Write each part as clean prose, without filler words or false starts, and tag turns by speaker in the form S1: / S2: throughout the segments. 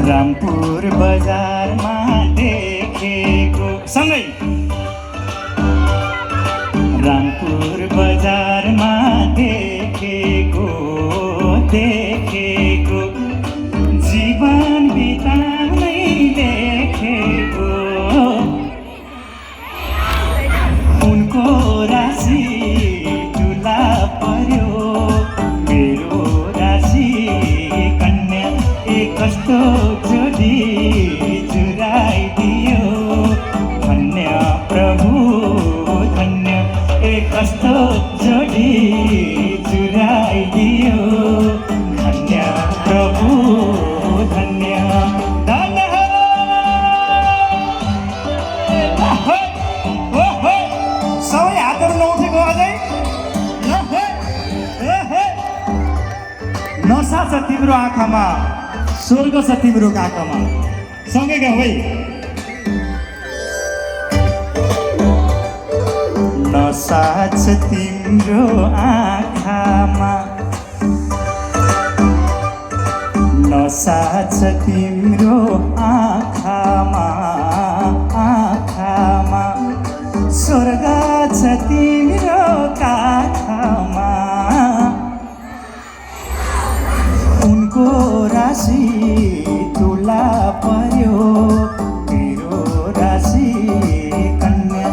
S1: रामपुर बजारमा देखेको सँगै रामपुर बजारमा देखेको जीवन बिताउनै लेखेको उनको राशि तुला पर्यो मेरो राशि कन्या कस्तो जोडी जुराइदियो धन्य प्रभु धन्य कस्तो जोडी जुराइदियो धन्य प्रभु धन्य सबै हातहरू नउठेको अझै नसा छ तिम्रो आँखामा स्वर्ग छ तिम्रो काखमा सँगै गाउँ है नसा छ तिम्रो आँखामा नसा छ तिम्रो आँखामा स्वर्ग छ तिम्रो काखमा उनको राशि तुला पर्यो मेरो राशि कन्या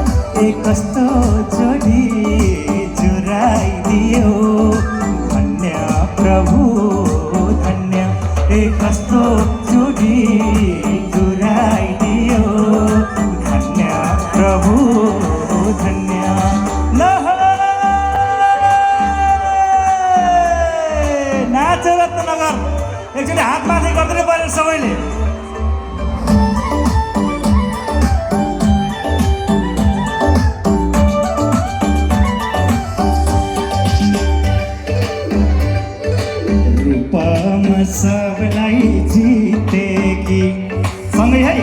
S1: कस्तो जोडी जुराइदियो धन्य प्रभु धन्य कस्तो जोडी जुराइदियो धन्य प्रभु धन्य नाच रत्नगर एकचोटि हात माथि गर्दै पऱ्यो सबैले रूपमा सबलाई जितेकी सँगै है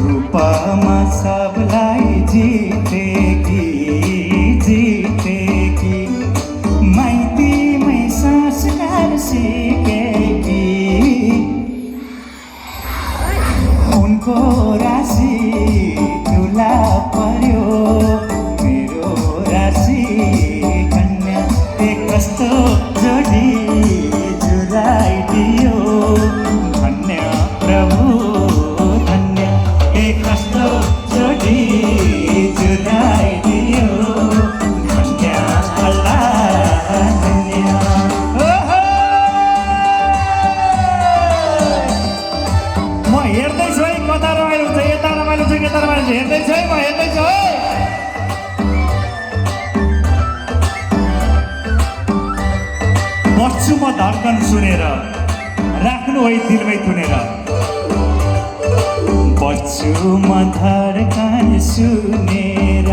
S1: रूपमा सबलाई जितेकी माइतीमै संस्कार सिकेकी उनको राशि तुला पर्यो मेरो राशि कन्या कस्तो जोडी जुराइदियो धन्य प्रभु धन्य कस्तो जोडी जुराइदियो धन्य अल्लाह धन्य म हेर्दैछु है कता रमाइलो छ यता रमाइलो छ यता रमाइलो छ हेर्दैछु है म हेर्दैछु है बस्छु म धड्कन सुनेर राख्नु है दिलमै थुनेर बस्छु म धड्कन सुनेर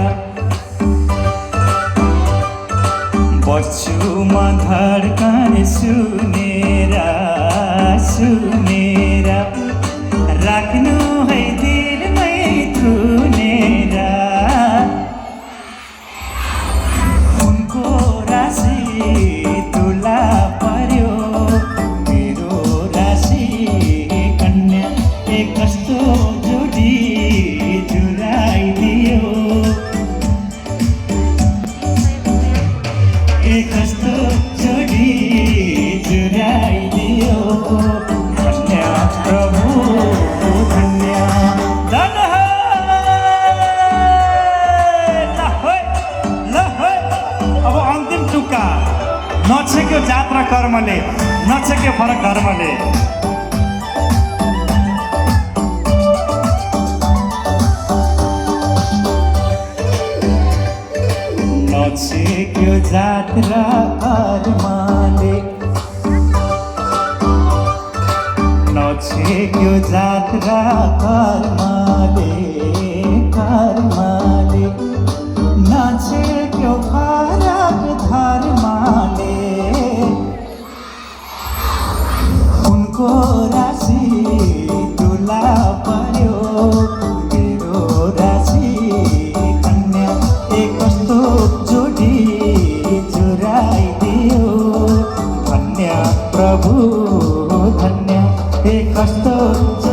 S1: बस्छु म धड्कन सुनेर राख्नु है दिलमै थुनेर उनको राशि तुला पर्यो मेरो राशि कन्या कस्तो जोडी जुराइदियो कस्तो जोडी जुराइदियो धन्य प्रभु धन्य अब अन्तिम टुक्का नछेक्यो जात्रा कर्मले नछेक्यो फरक धर्मले नछेक्यो जात्रा कर्मले नछेक्यो जात्रा कर्मले नछेक्यो फरक धर्मले उनको राशि तुला पर्यो मेरो राशि कन्या कस्तो जोडी जुराइदियो धन्य प्रभु धन्य
S2: कस्तो हुन्छ